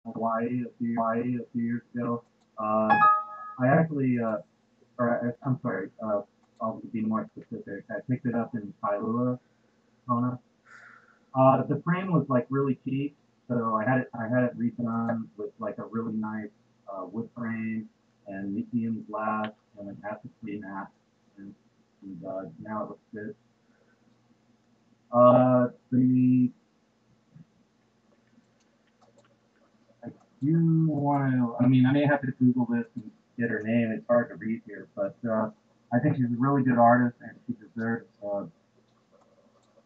Hawaii a few years ago. I actually, I'm sorry, I'll be more specific. I picked it up in Kailua, Kona. The frame was like really cheap, so I had it redone with like a really nice wood frame and lithium glass and an acid-free mat, and now it looks good. The I do want to. I mean, I may have to Google this and get her name. It's hard to read here, but I think she's a really good artist, and she deserves.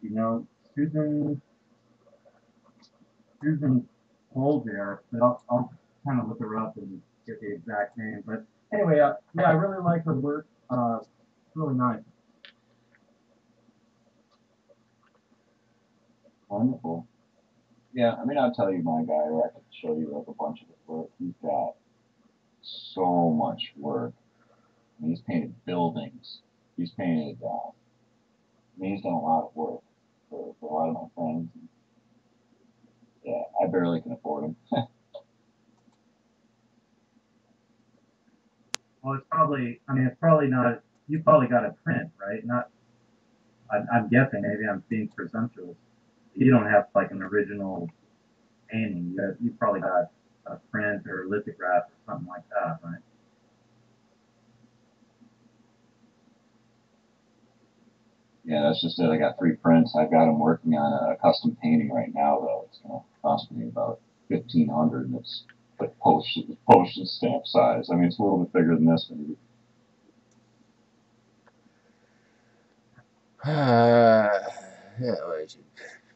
You know, Susan Susan Colbert, but I'll kind of look her up and get the exact name. But anyway, yeah, I really like her work. It's really nice. Wonderful. Yeah, I mean, I'll tell you my guy, or I could show you like a bunch of his work. He's got so much work. I mean, he's painted buildings. He's painted. I mean, he's done a lot of work for a lot of my friends. Yeah, I barely can afford him. Well, it's probably. I mean, it's probably not. You probably got a print, right? Not. I'm guessing. Maybe I'm being presumptuous. You don't have like an original painting. You probably got a print or lithograph or something like that, right? Yeah, that's just it. I got 3 prints. I've got him working on a custom painting right now, though. It's gonna cost me about 1,500, and it's like postage stamp size. I mean, it's a little bit bigger than this, maybe. Yeah, well, I should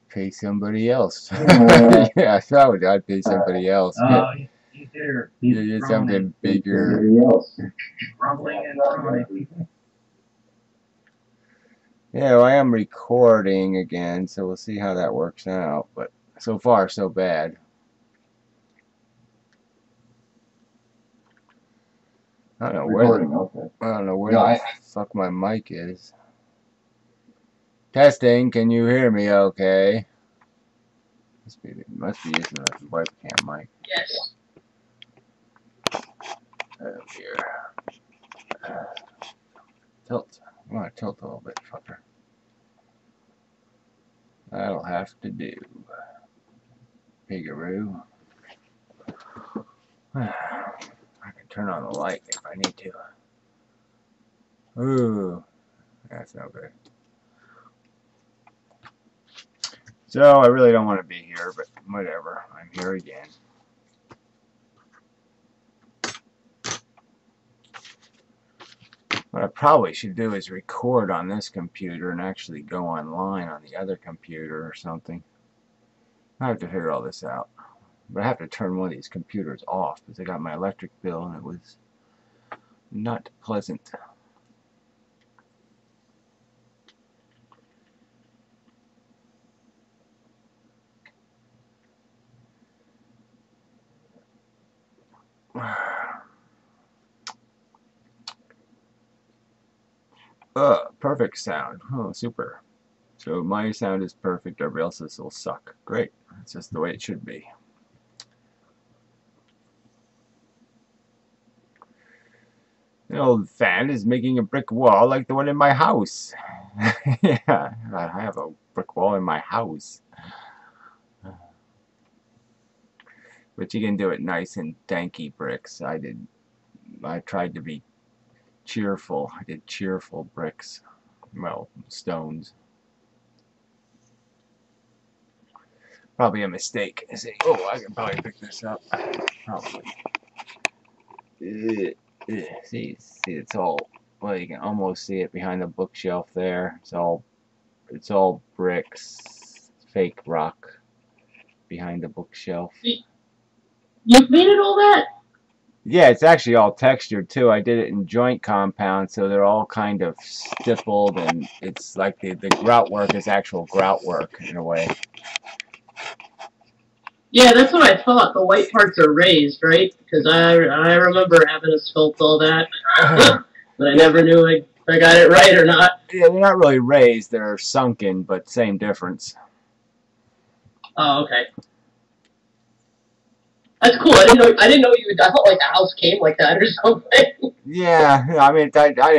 pay somebody else. Yeah, I'd pay somebody else. Oh, he's here. He's You get droning. something bigger. Grumbling and droning. Yeah, well, I am recording again, so we'll see how that works out. But so far, so bad. I don't know Recording, okay. I don't know where Yeah, the fuck my mic is. Testing, can you hear me okay? Must be using a webcam mic. Yes. Oh dear. Tilt. I want to tilt a little bit, fucker. That'll have to do. Pigaroo. I can turn on the light if I need to. Ooh. That's no good. So, I really don't want to be here, but whatever. I'm here again. What I probably should do is record on this computer and actually go online on the other computer or something. I have to figure all this out. But I have to turn one of these computers off because I got my electric bill and it was not pleasant. Perfect sound. Oh, super. So my sound is perfect, everybody else's will suck. Great. That's just the way it should be. The old fan is making a brick wall like the one in my house. Yeah, I have a brick wall in my house. But you can do it nice and danky bricks. I tried to be cheerful. I did cheerful bricks. Well, stones. Probably a mistake. See, oh, I can probably pick this up. Probably. See, it's all. Well, you can almost see it behind the bookshelf there. It's all bricks, fake rock behind the bookshelf. You painted all that? Yeah, it's actually all textured too. I did it in joint compound, so they're all kind of stippled, and it's like the grout work is actual grout work in a way. Yeah, that's what I thought. The white parts are raised, right? Because I remember having to sculpt all that, but I never knew if I got it right or not. Yeah, they're not really raised; they're sunken, but same difference. Oh, okay. That's cool. I didn't know you. I thought like the house came like that or something. Yeah, I mean,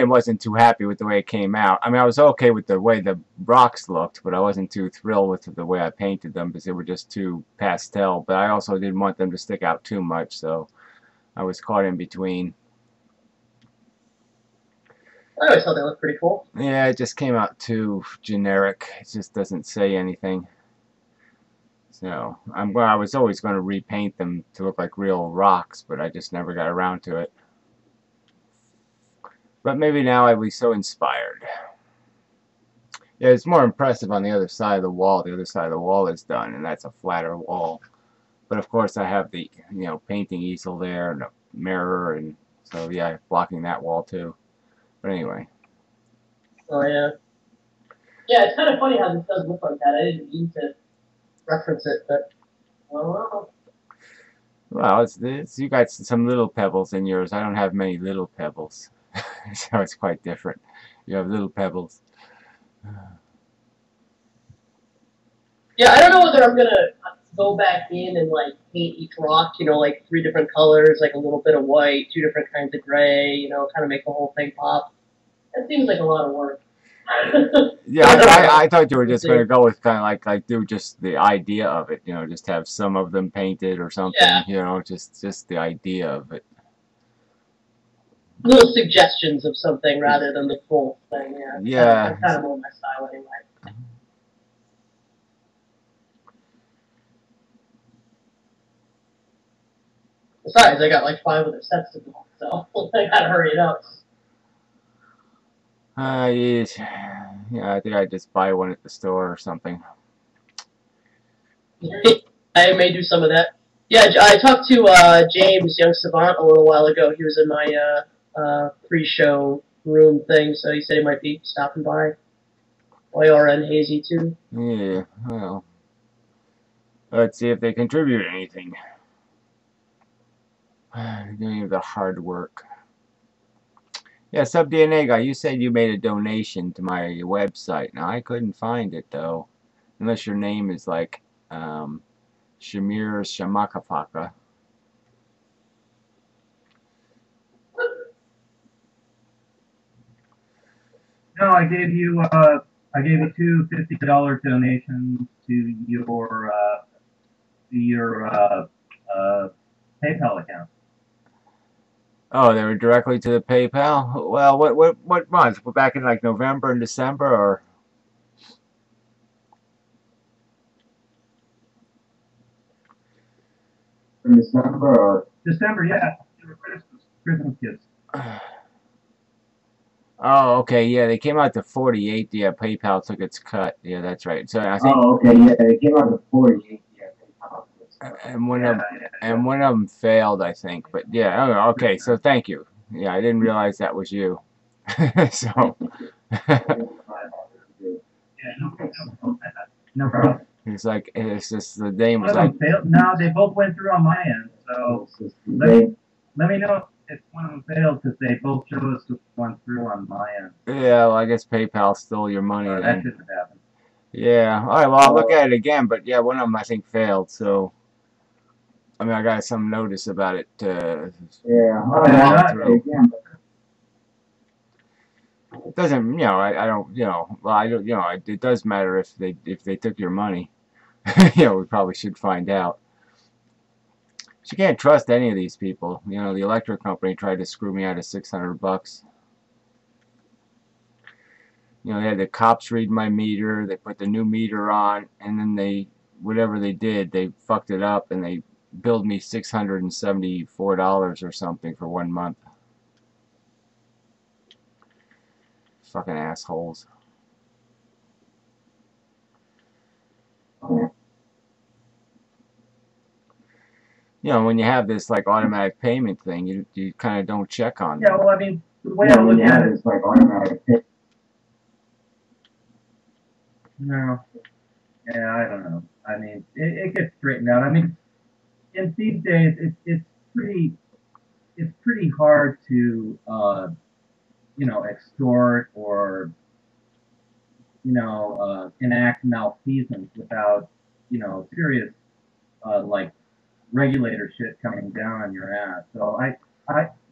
wasn't too happy with the way it came out. I mean, I was okay with the way the rocks looked, but I wasn't too thrilled with the way I painted them because they were just too pastel. But I also didn't want them to stick out too much, so I was caught in between. I always thought they looked pretty cool. Yeah, it just came out too generic. It just doesn't say anything. So I was always going to repaint them to look like real rocks, but I just never got around to it. But maybe now I'll be so inspired. Yeah, it's more impressive on the other side of the wall. The other side of the wall is done, and that's a flatter wall. But of course, I have the painting easel there and a mirror, and so yeah, blocking that wall too. But anyway. Oh yeah. Yeah, it's kind of funny how this does look like that. I didn't mean to reference it, but well. Well, it's you got some little pebbles in yours. I don't have many little pebbles, so it's quite different. You have little pebbles. Yeah, I don't know whether I'm gonna go back in and like paint each rock, like 3 different colors, like a little bit of white, 2 different kinds of gray, kind of make the whole thing pop. That seems like a lot of work. Yeah, I thought you were just going to go with kind of like do just the idea of it, just have some of them painted or something, Yeah. Just the idea of it. Little suggestions of something rather than the full thing, yeah. Yeah. That's kind of more my style anyway. Besides, I got like 5 other sets to build, so I gotta hurry it up. Yeah, I think I'd just buy one at the store or something. I may do some of that. Yeah, I talked to James, Young Savant, a little while ago. He was in my pre-show room thing, so he said he might be stopping by. YRN Hazy, too. Yeah, well, let's see if they contribute anything. Doing the hard work. Yeah, SubDNA guy, you said you made a donation to my website. Now, I couldn't find it, though. Unless your name is like Shamir Shamakafaka. No, I gave you two $50 donations to your PayPal account. Oh, they were directly to the PayPal? Well, what month? We're back in like November and December, or? In December or? December, yeah. Christmas gifts. Oh, okay, yeah, they came out to 48. Yeah, PayPal took its cut. Yeah, that's right. So I think. Oh, okay, yeah, they came out to 48. Yeah, PayPal. And one of them failed, I think. But yeah, oh, okay. So thank you. Yeah, I didn't realize that was you. So. No problem. It's like it's just the name was like. No, they both went through on my end. So let me know if one of them failed because they both chose to went through on my end. Yeah, well, I guess PayPal stole your money. That shouldn't have happened. Yeah. All right. Well, I'll look at it again. But yeah, one of them I think failed. So. I mean, I got some notice about it. Yeah. All right. It doesn't, I don't, well, I don't, it does matter if they took your money. We probably should find out. But you can't trust any of these people. The electric company tried to screw me out of $600. They had the cops read my meter. They put the new meter on, and then whatever they did, they fucked it up, and they billed me $674 or something for 1 month. Fucking assholes. When you have this like automatic payment thing, you kind of don't check on them. Yeah, well, I mean, the way I look at it is like automatic payment. No. Yeah, I don't know. I mean, it gets straightened out. I mean, in these days, it's pretty hard to extort or enact malfeasance without serious regulator shit coming down on your ass. So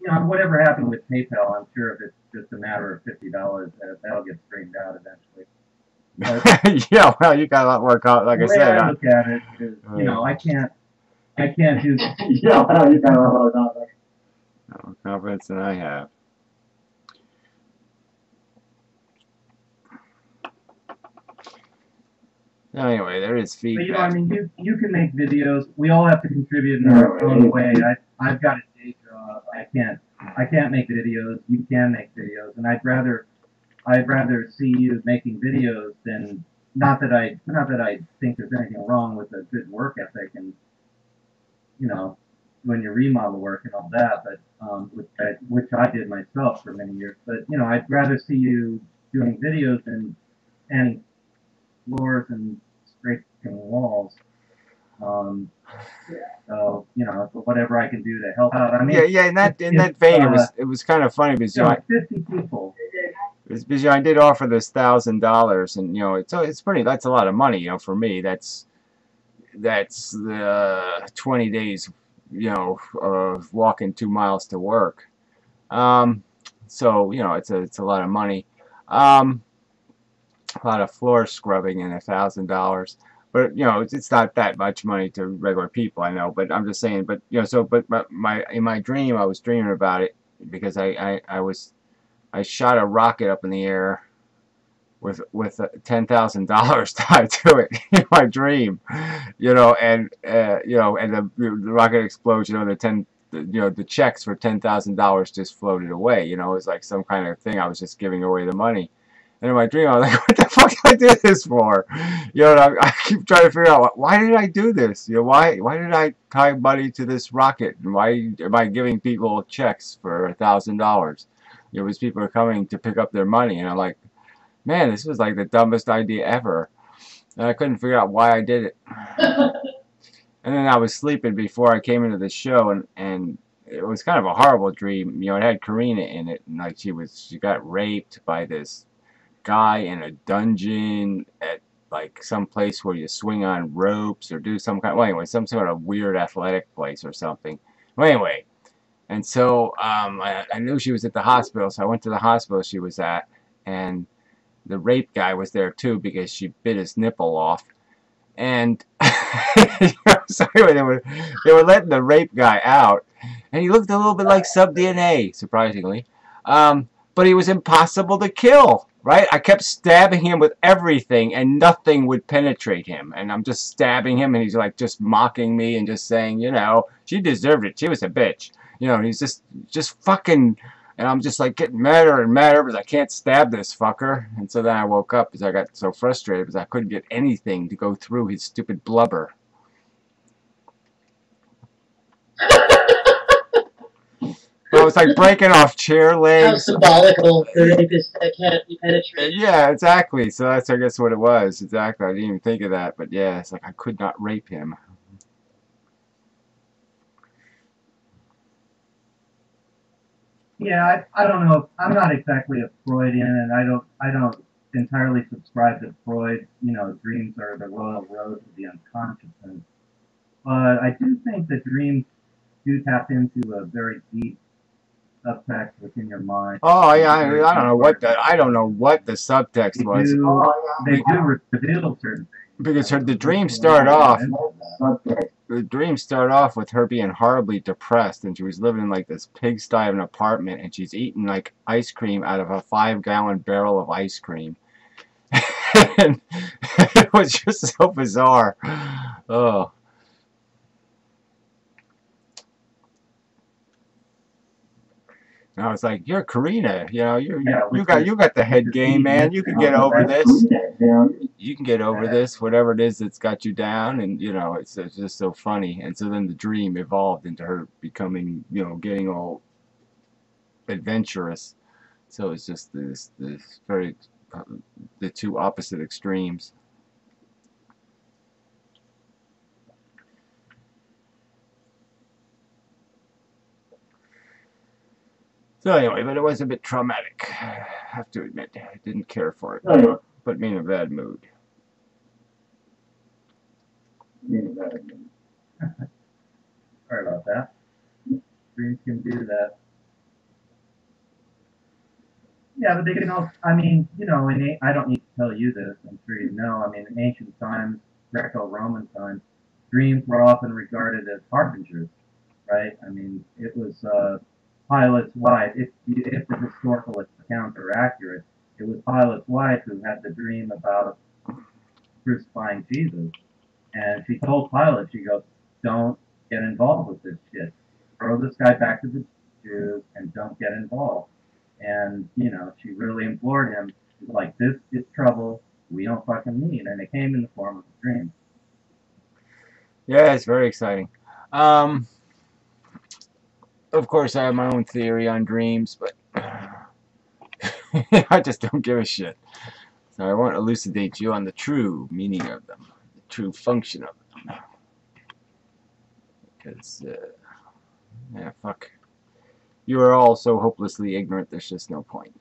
whatever happened with PayPal, I'm sure if it's just a matter of $50, that'll get straightened out eventually. But yeah, well, you got a lot more, like the I way said. I look at it is, I can't do. Yeah, well, you got a lot more confidence. No confidence than I have. Anyway, there is feedback. But, I mean, you can make videos. We all have to contribute in our own way. I've got a day job. I can't make videos. You can make videos, and I'd rather see you making videos than not that I think there's anything wrong with a good work ethic and when you remodel work and all that, but which I did myself for many years. But I'd rather see you doing videos and floors and scraping walls. So whatever I can do to help out. I mean, yeah. In that vein, it was kind of funny because 50 people. Because I did offer this $1,000, and it's pretty. That's a lot of money, for me. That's 20 days, of walking 2 miles to work. So it's a lot of money. A lot of floor scrubbing and $1,000. But it's not that much money to regular people, I know. But I'm just saying. But in my dream, I was dreaming about it because I shot a rocket up in the air with $10,000 tied to it in my dream, and the rocket explodes. The checks for $10,000 just floated away. It was like some kind of thing. I was just giving away the money. And in my dream, I was like, what the fuck did I do this for? I keep trying to figure out, why did I do this? Why did I tie money to this rocket? And why am I giving people checks for $1,000? Because people are coming to pick up their money. And I'm like, man, this was like the dumbest idea ever. And I couldn't figure out why I did it. And then I was sleeping before I came into the show, and it was kind of a horrible dream. It had Karina in it, and like she got raped by this guy in a dungeon at like some place where you swing on ropes or do some some sort of weird athletic place or something. Well, anyway, and so I knew she was at the hospital, so I went to the hospital she was at, and the rape guy was there too because she bit his nipple off. And so anyway, they were letting the rape guy out, and he looked a little bit like sub-DNA, surprisingly. But he was impossible to kill, right? I kept stabbing him with everything, and nothing would penetrate him. And I'm just stabbing him, and he's like just mocking me and just saying, she deserved it. She was a bitch. He's just fucking. And I'm just like getting madder and madder because I can't stab this fucker. And so then I woke up because I got so frustrated because I couldn't get anything to go through his stupid blubber. I was like breaking off chair legs. How symbolical that can't be penetrated. Yeah, exactly. So that's, I guess, what it was. Exactly. I didn't even think of that. But yeah, it's like I could not rape him. Yeah, I don't know. I'm not exactly a Freudian, and I don't entirely subscribe to Freud. Dreams are the royal road to the unconscious, but I do think that dreams do tap into a very deep subtext within your mind. Oh yeah, I don't know what the subtext was. They do reveal certain things. Because the dreams start off. The dreams start off with her being horribly depressed, and she was living in like this pigsty of an apartment, and she's eating like ice cream out of a 5-gallon barrel of ice cream. And it was just so bizarre. Oh. And I was like, "You're Karina, you got the head game, man. You can get over this. You can get over this, whatever it is that's got you down." And it's just so funny. And so then the dream evolved into her becoming, getting all adventurous. So it's just this very the two opposite extremes. So anyway, but it was a bit traumatic. I have to admit, I didn't care for it. Put me in a bad mood. Sorry about that. Dreams can do that. Yeah, but they can also, I mean, you know, I don't need to tell you this, I'm sure you know. I mean, in ancient times, Greco-Roman times, dreams were often regarded as harbingers, right? I mean, it was Pilate's wife, if the historical accounts are accurate, it was Pilate's wife who had the dream about crucifying Jesus. And she told Pilate, she goes, don't get involved with this shit. Throw this guy back to the Jews and don't get involved. And, you know, she really implored him. She's like, this is trouble we don't fucking need. And it came in the form of a dream. Yeah, it's very exciting. Of course, I have my own theory on dreams, but I just don't give a shit. So I won't elucidate you on the true meaning of them, the true function of them. Because, yeah, fuck. You are all so hopelessly ignorant, there's just no point.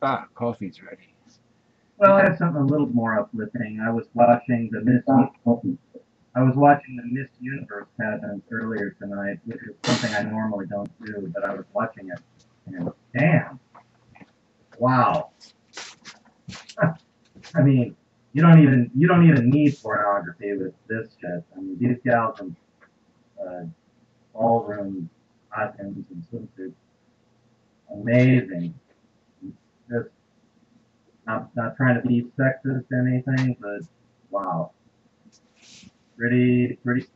Ah, coffee's ready. Well, I have something a little more uplifting. I was watching the Miss Universe pageant earlier tonight, which is something I normally don't do, but I was watching it, and damn, wow. I mean, you don't even need pornography with this shit. I mean, these gals in ballroom costumes and swimsuits, amazing. Just not trying to be sexist or anything, but wow, pretty freaking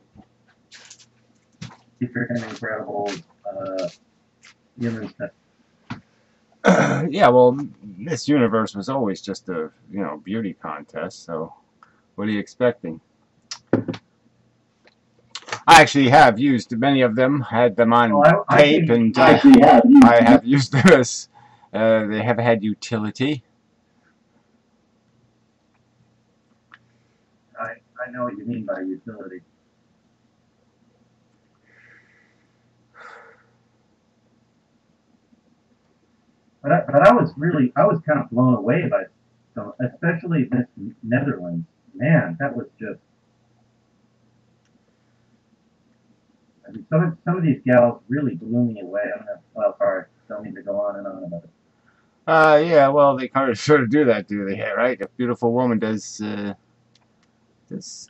incredible human stuff. Yeah, well, Miss Universe was always just a, you know, beauty contest, so what are you expecting? I actually have used many of them, had them on tape, and I have used this. They have had utility. I know what you mean by utility. But I was kind of blown away by some, especially this Netherlands. Man, that was just. I mean, some of these gals really blew me away. I'm not. Well, sorry, don't mean to go on and on about it. Yeah, well, they kind of sort of do that, do they? Right? A beautiful woman does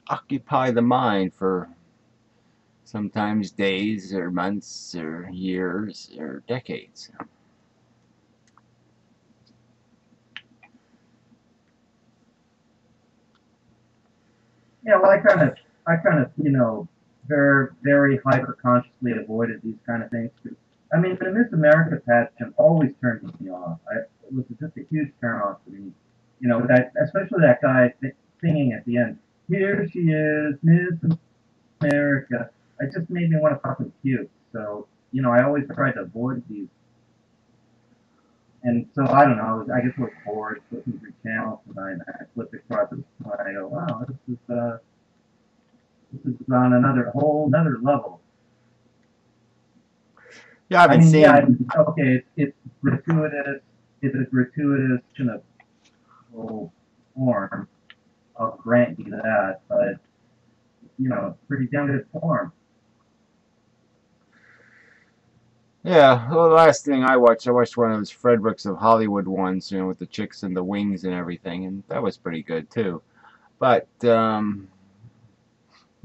occupy the mind for sometimes days or months or years or decades. Yeah, well, I kind of, you know, very hyper consciously avoided these kind of things. I mean, the Miss America pageant always turned me off. It was just a huge turn off to me. You know, that especially that guy singing at the end. Here she is, Miss America. It just made me want to fucking puke. So, you know, I always tried to avoid these. And so I don't know. I guess I was bored flipping through channels tonight. I flipped across it and I go, wow, this is on another level. Yeah, I've been seeing. Yeah, okay, it's gratuitous. It's a gratuitous kind of little form. I'll grant you that, but you know, it's pretty damn good form. Yeah, well, the last thing I watched one of those Fredericks of Hollywood ones, you know, with the chicks and the wings and everything, and that was pretty good too. But yeah,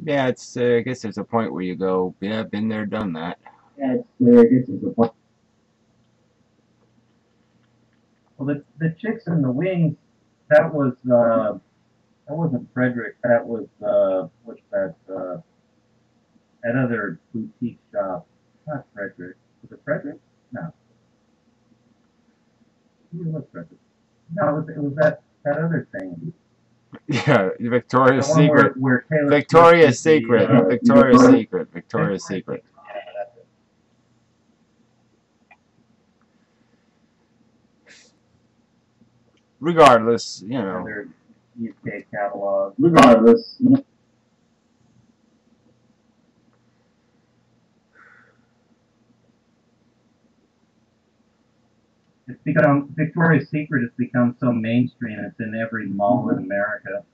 it's I guess there's a point where you go, yeah, been there, done that. Yeah, I guess it's a point. Well, the chicks and the wings, that wasn't Frederick. That was what's that? That other boutique shop. Not Frederick. Was it Frederick? No. Who was Frederick? No, it was that other thing. Yeah, Victoria's The one Secret. where Taylor Victoria's Swift is Secret. Victoria's Secret. Victoria's Secret. Yeah, that's it. Regardless, you know. Another UK catalog. Regardless. It's become Victoria's Secret has become so mainstream. It's in every mall in America.